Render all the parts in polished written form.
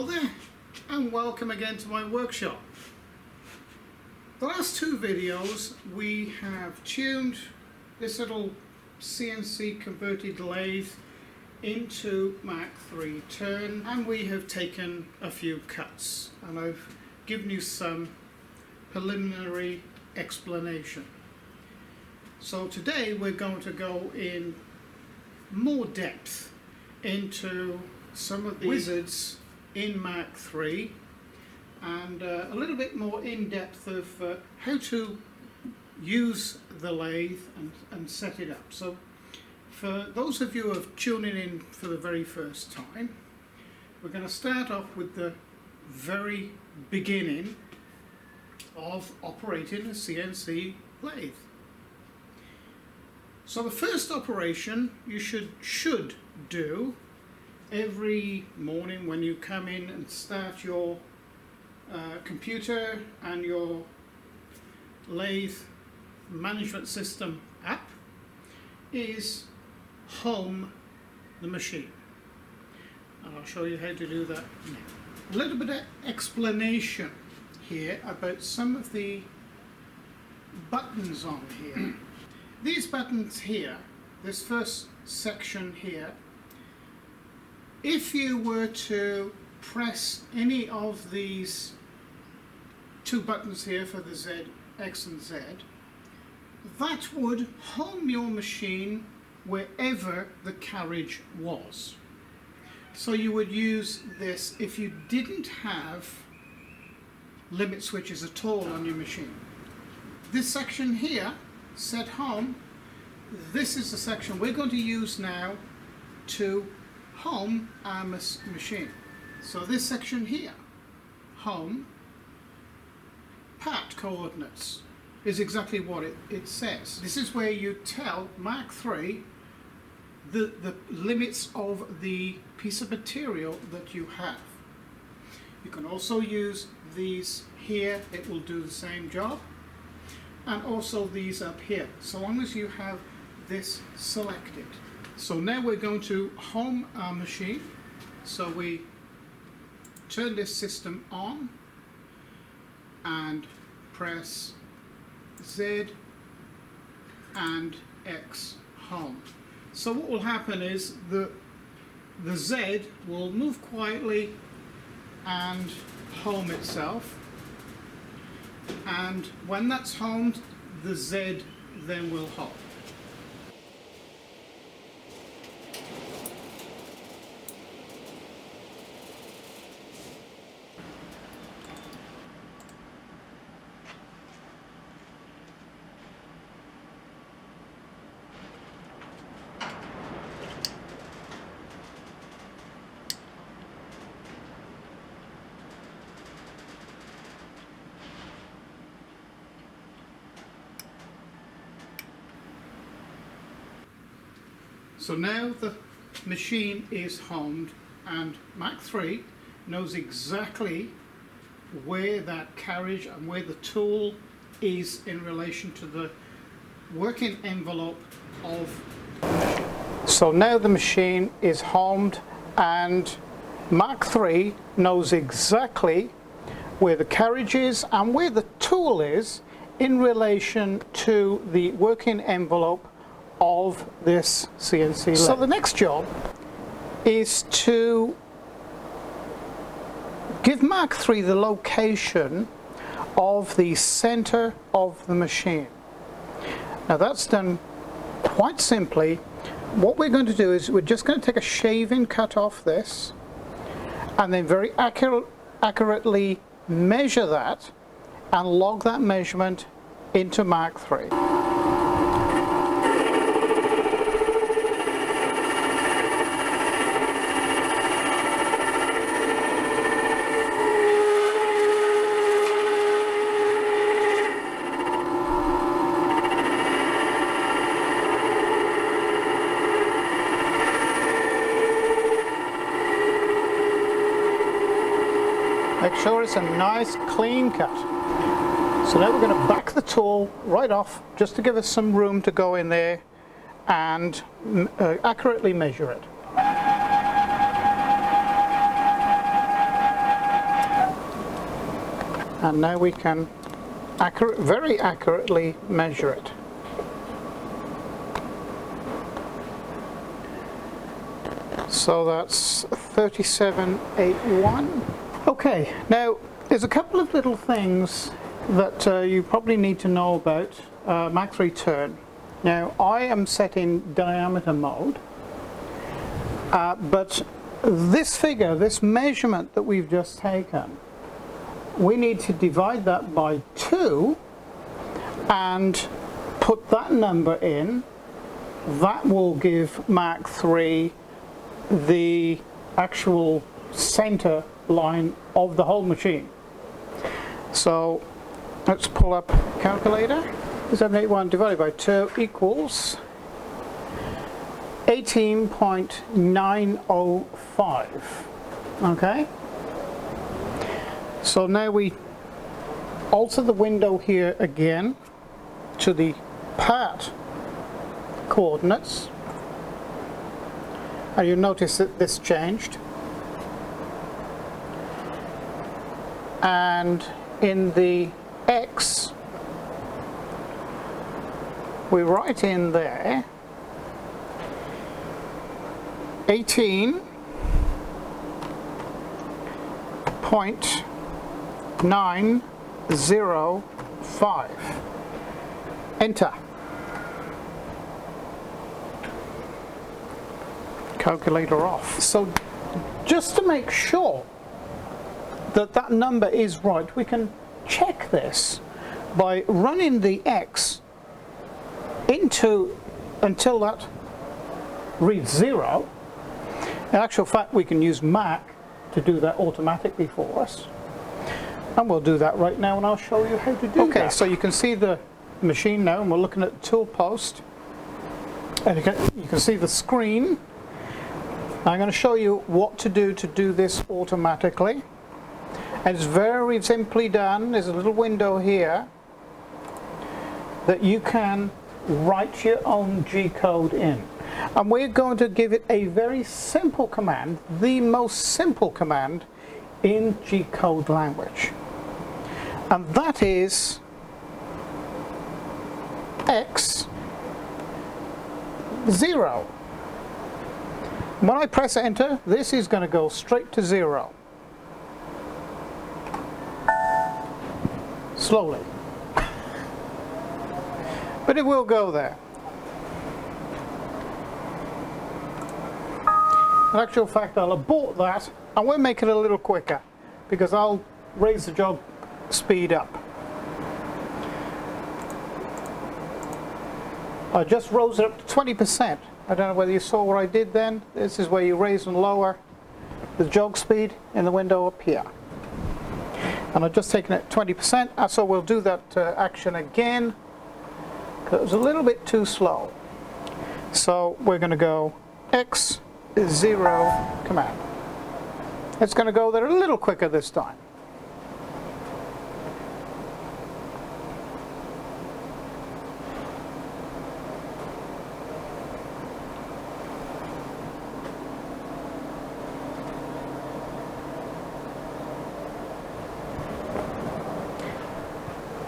Hello there and welcome again to my workshop. The last two videos we have tuned this little CNC converted lathe into Mach3 Turn, and we have taken a few cuts and I've given you some preliminary explanation. So today we're going to go in more depth into some of the wizards in Mach3 and a little bit more in depth of how to use the lathe and set it up. So for those of you who are tuning in for the very first time, we're going to start off with the very beginning of operating a CNC lathe. So the first operation you should do every morning when you come in and start your computer and your lathe management system app is home the machine, and I'll show you how to do that now. A little bit of explanation here about some of the buttons on here. These buttons here, this first section here, if you were to press any of these two buttons here for the Z, X and Z, that would home your machine wherever the carriage was. So you would use this if you didn't have limit switches at all on your machine. This section here, set home, this is the section we're going to use now to home our machine. So this section here, home, part coordinates, is exactly what it says. This is where you tell Mach3 the limits of the piece of material that you have. You can also use these here, it will do the same job, and also these up here, so long as you have this selected. So now we're going to home our machine. So we turn this system on and press Z and X home. So what will happen is the Z will move quietly and home itself, and when that's homed, the Z then will home. So now the machine is homed and Mach3 knows exactly where that carriage and where the tool is in relation to the working envelope of the machine. So now the machine is homed and Mach3 knows exactly where the carriage is and where the tool is in relation to the working envelope of this CNC lathe. So the next job is to give Mach3 the location of the center of the machine. Now that's done quite simply. What we're going to do is we're just going to take a shaving cut off this and then very accurately measure that and log that measurement into Mach3. Make sure it's a nice clean cut. So now we're going to back the tool right off just to give us some room to go in there and accurately measure it. And now we can very accurately measure it. So that's 3781. Okay, now there's a couple of little things that you probably need to know about Mach3 Turn. Now I am set in diameter mode, but this figure, this measurement that we've just taken, we need to divide that by 2 and put that number in. That will give Mach3 the actual center line of the whole machine. So let's pull up a calculator. 781 divided by 2 equals 18.905. Okay? So now we alter the window here again to the part coordinates. And you notice that this changed. And in the X, we write in there 18.905. Enter. Calculator off. So just to make sure that that number is right, we can check this by running the X until that reads 0. In actual fact, we can use Mach to do that automatically for us, and we'll do that right now, and I'll show you how to do that. Okay, so you can see the machine now, and we're looking at the tool post, and you can see the screen. I'm going to show you what to do this automatically. And it's very simply done. There's a little window here that you can write your own G-code in. And we're going to give it a very simple command, the most simple command in G-code language. And that is X 0. When I press enter, this is going to go straight to 0. Slowly. But it will go there. In actual fact, I'll abort that, and we'll make it a little quicker, because I'll raise the jog speed up. I just rose it up to 20%. I don't know whether you saw what I did then. This is where you raise and lower the jog speed in the window up here. And I've just taken it 20%, so we'll do that action again, because it was a little bit too slow. So we're going to go X0 command. It's going to go there a little quicker this time.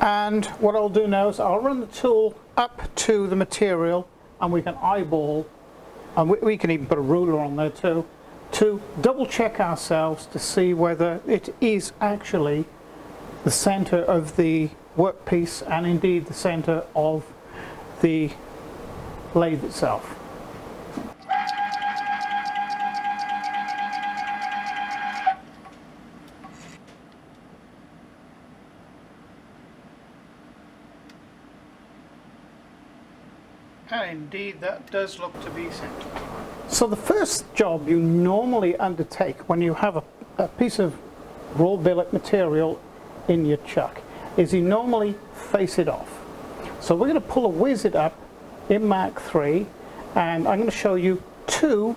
And what I'll do now is I'll run the tool up to the material, and we can eyeball, and we can even put a ruler on there too, to double check ourselves to see whether it is actually the center of the workpiece and indeed the center of the lathe itself. And indeed that does look to be centered. So the first job you normally undertake when you have a piece of raw billet material in your chuck is you normally face it off. So we're going to pull a wizard up in Mach3, and I'm going to show you 2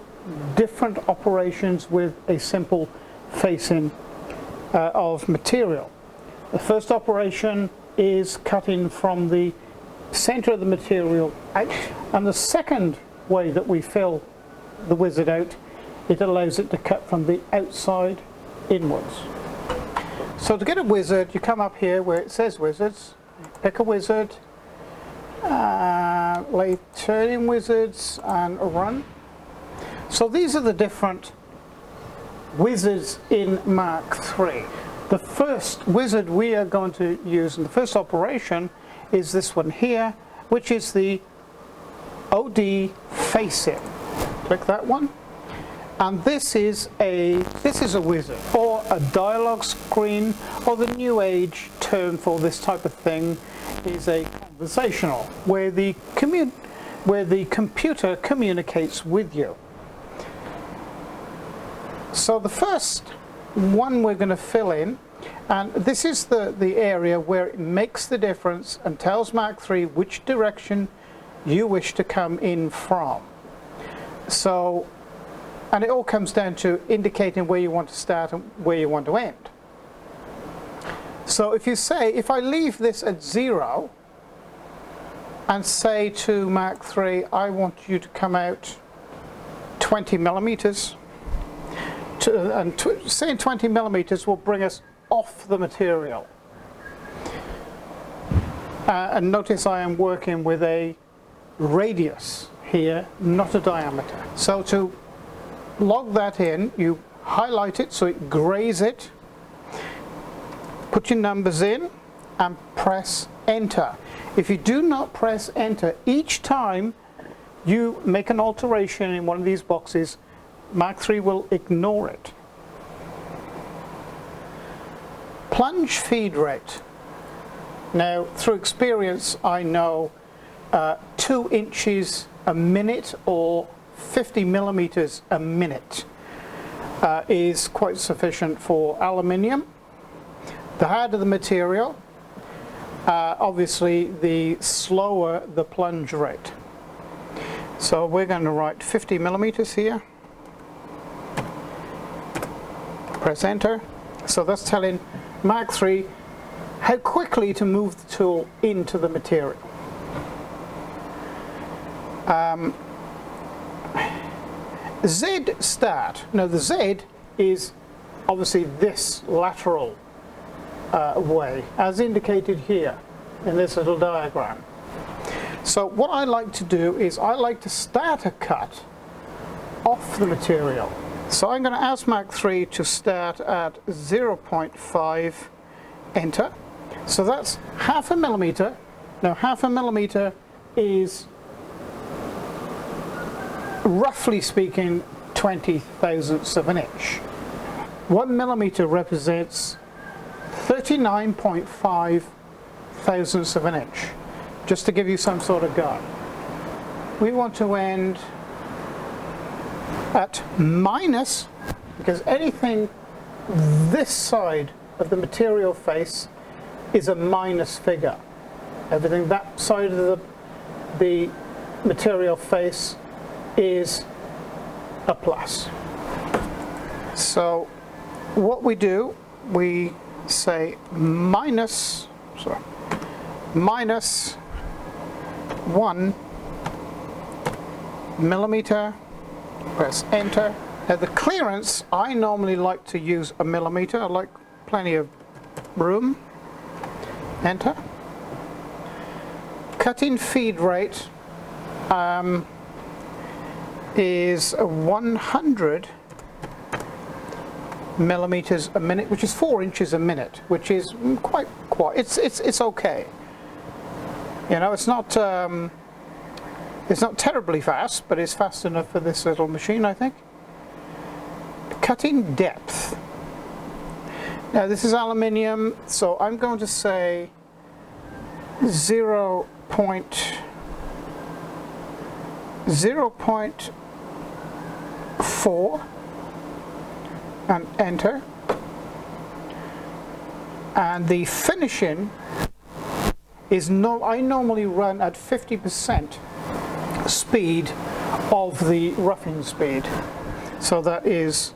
different operations with a simple facing of material. The first operation is cutting from the center of the material out, and the second way that we fill the wizard out, it allows it to cut from the outside inwards. So to get a wizard, you come up here where it says wizards, pick a wizard, Lathe turning wizards, and run. So these are the different wizards in Mach3. The first wizard we are going to use in the first operation is this one here, which is the OD face-in. Click that one. And this is a wizard, or a dialog screen, or the new age term for this type of thing is a conversational, where the computer communicates with you. So the first one we're going to fill in, and this is the area where it makes the difference and tells Mach3 which direction you wish to come in from. So, and it all comes down to indicating where you want to start and where you want to end. So if you say, if I leave this at 0 and say to Mach3, I want you to come out 20 millimeters, saying 20 millimeters will bring us off the material. And notice I am working with a radius here, not a diameter. So to log that in, you highlight it so it grays it, put your numbers in and press enter. If you do not press enter, each time you make an alteration in one of these boxes, Mach3 will ignore it. Plunge feed rate. Now, through experience, I know 2 inches a minute or 50 millimeters a minute is quite sufficient for aluminium. The harder the material, obviously the slower the plunge rate. So we're going to write 50 millimeters here. Press enter. So that's telling Mach3 how quickly to move the tool into the material. Z start. Now the Z is obviously this lateral way, as indicated here in this little diagram. So what I like to do is I like to start a cut off the material. So I'm going to ask Mach3 to start at 0.5, enter. So that's half a millimeter. Now half a millimeter is, roughly speaking, 20 thousandths of an inch. 1 millimeter represents 39.5 thousandths of an inch, just to give you some sort of guide. We want to end at minus, because anything this side of the material face is a minus figure. Everything that side of the material face is a plus. So what we do, we say minus 1 millimeter, press enter. Now the clearance, I normally like to use a millimeter. I like plenty of room. Enter. Cutting feed rate is 100 millimeters a minute, which is 4 inches a minute, which is quite it's okay. You know, it's not terribly fast, but it's fast enough for this little machine, I think. Cutting depth. Now this is aluminium, so I'm going to say 0.4 and enter. And the finishing is I normally run at 50% speed of the roughing speed. So that is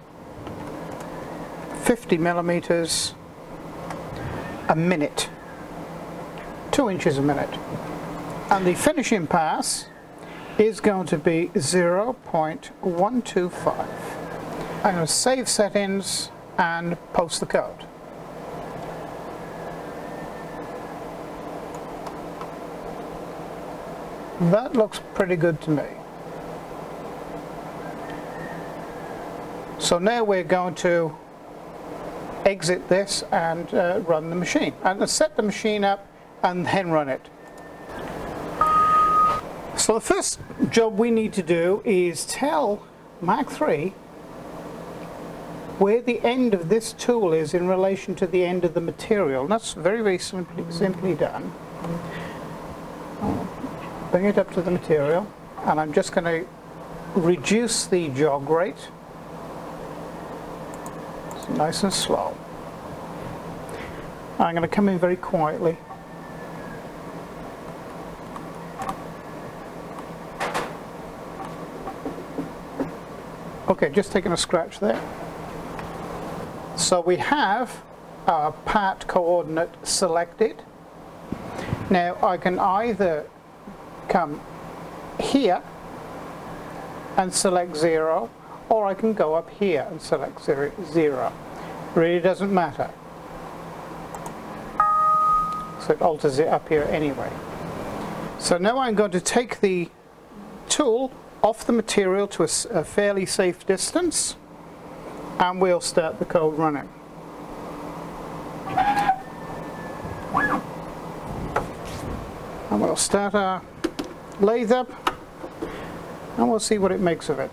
50 millimeters a minute, 2 inches a minute. And the finishing pass is going to be 0.125. I'm going to save settings and post the code. That looks pretty good to me. So now we're going to exit this and run the machine. And set the machine up and then run it. So the first job we need to do is tell Mach3 where the end of this tool is in relation to the end of the material. And that's very, very simply done. Bring it up to the material, and I'm just going to reduce the jog rate. It's nice and slow. I'm going to come in very quietly. Okay, just taking a scratch there. So we have our part coordinate selected. Now I can either come here and select 0, or I can go up here and select 0. Really doesn't matter. So it alters it up here anyway. So now I'm going to take the tool off the material to a fairly safe distance, and we'll start the code running. And we'll start our lathe up, and we'll see what it makes of it.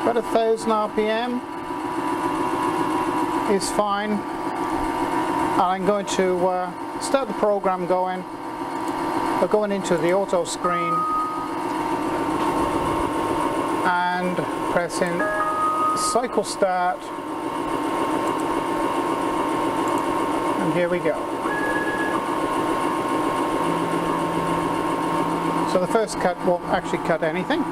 About 1,000 RPM is fine. And I'm going to start the program going. We're going into the auto screen and pressing cycle start, and here we go. So the first cut won't actually cut anything.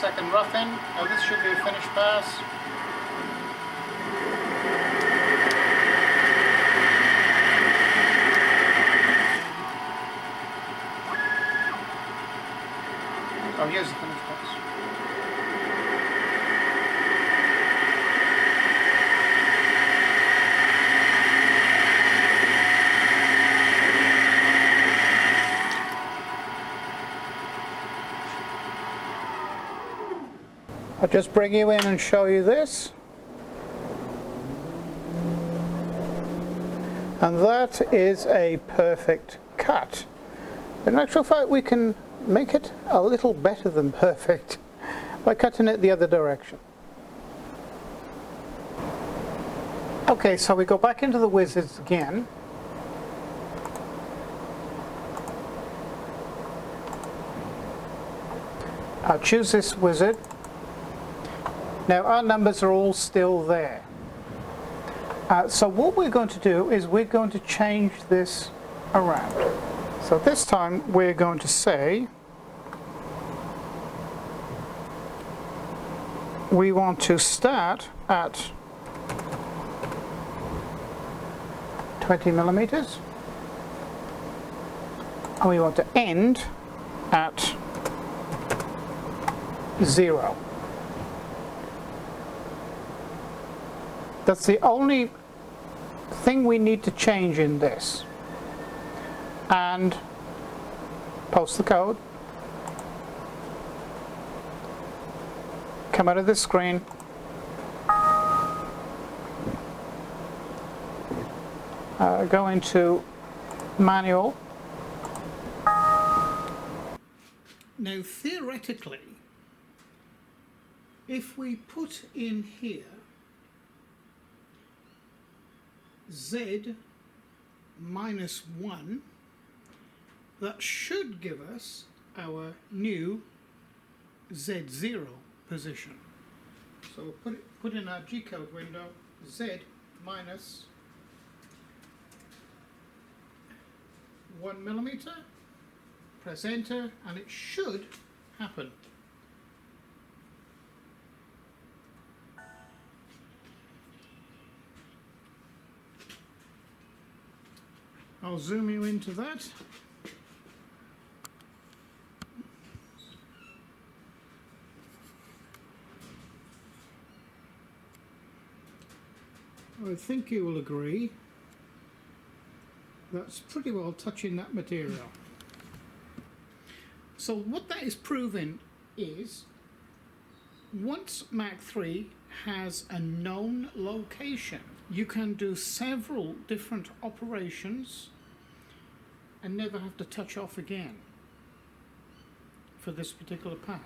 Second roughing. Now this should be a finished pass. Oh, here's the finished pass. I'll just bring you in and show you this. And that is a perfect cut. In actual fact, we can make it a little better than perfect by cutting it the other direction. Okay, so we go back into the wizards again. I'll choose this wizard. Now our numbers are all still there. So what we're going to do is we're going to change this around. So this time we're going to say we want to start at 20 millimeters and we want to end at 0. That's the only thing we need to change in this. And post the code. Come out of this screen. Go into manual. Now theoretically, if we put in here Z minus 1, that should give us our new Z0 position. So we'll put in our G-code window Z minus 1 millimeter, press enter, and it should happen. I'll zoom you into that. I think you will agree that's pretty well touching that material. So what that is proving is, once Mach3 has a known location, you can do several different operations and never have to touch off again for this particular part.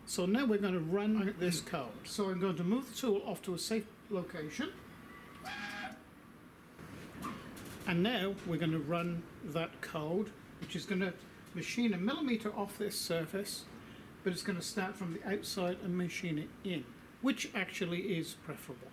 So now we're going to run this code. So I'm going to move the tool off to a safe location. And now we're going to run that code, which is going to machine a millimeter off this surface, but it's going to start from the outside and machine it in, which actually is preferable.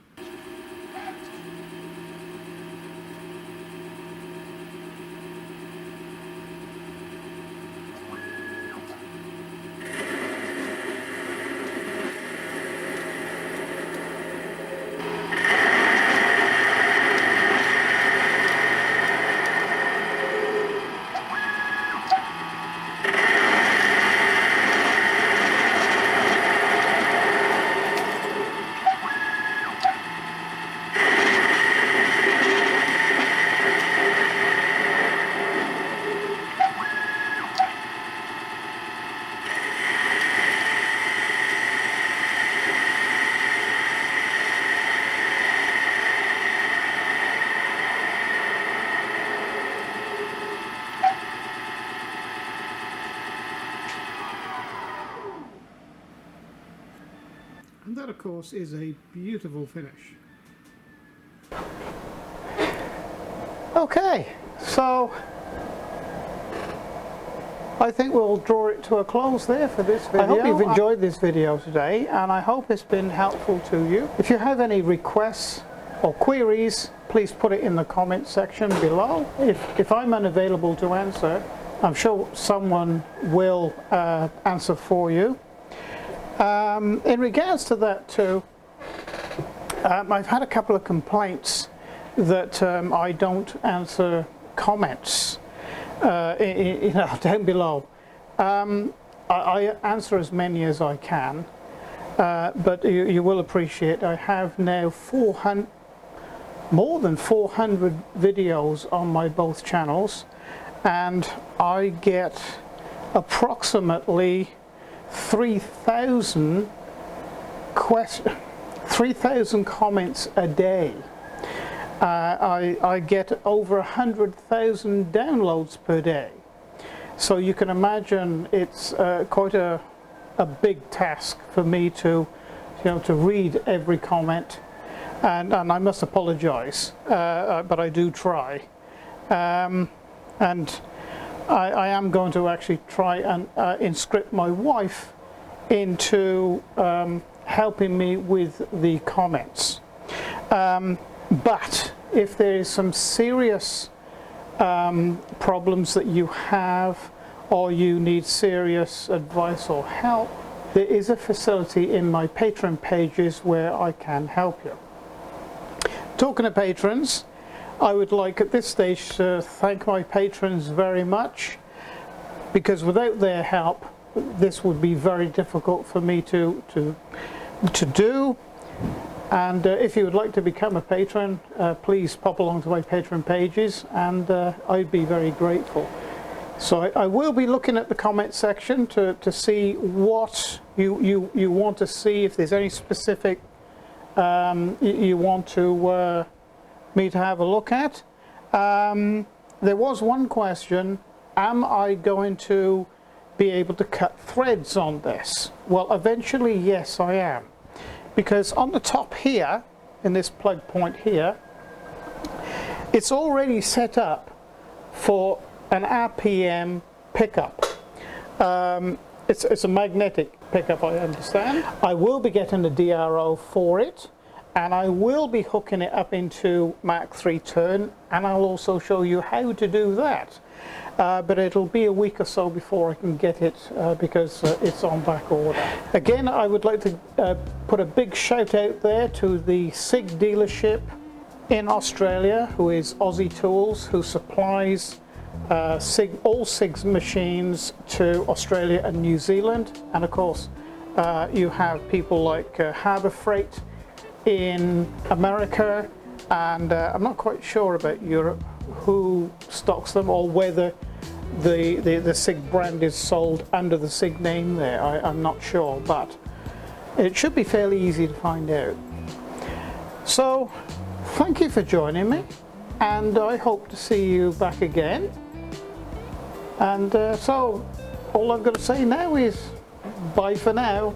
And that, of course, is a beautiful finish. Okay, so I think we'll draw it to a close there for this video. I hope you've enjoyed this video today, and I hope it's been helpful to you. If you have any requests or queries, please put it in the comment section below. If I'm unavailable to answer, I'm sure someone will answer for you. In regards to that too, I've had a couple of complaints that I don't answer comments down below. I answer as many as I can, but you will appreciate I have now more than 400 videos on my both channels, and I get approximately 3,000 comments a day. I get over 100,000 downloads per day. So you can imagine it's quite a big task for me to read every comment, and I must apologize, but I do try. And I am going to actually try and inscript my wife into helping me with the comments. But if there is some serious problems that you have, or you need serious advice or help, there is a facility in my Patreon pages where I can help you. Talking of patrons, I would like at this stage to thank my patrons very much, because without their help this would be very difficult for me to do. And if you would like to become a patron, please pop along to my Patreon pages, and I'd be very grateful. So I will be looking at the comment section to see what you want to see, if there's any specific you want to me to have a look at. There was one question: am I going to be able to cut threads on this? Well, eventually yes, I am, because on the top here, in this plug point here, it's already set up for an RPM pickup. It's a magnetic pickup, I understand. I will be getting a DRO for it, and I will be hooking it up into Mach3 Turn, and I'll also show you how to do that. But it'll be a week or so before I can get it, because it's on back order. Again, I would like to put a big shout out there to the Sieg dealership in Australia, who is Aussie Tools, who supplies all SIG machines to Australia and New Zealand. And of course, you have people like Harbor Freight in America, and I'm not quite sure about Europe who stocks them, or whether the SIG brand is sold under the SIG name there. I'm not sure, but it should be fairly easy to find out. So thank you for joining me, and I hope to see you back again. And so all I've got to say now is bye for now.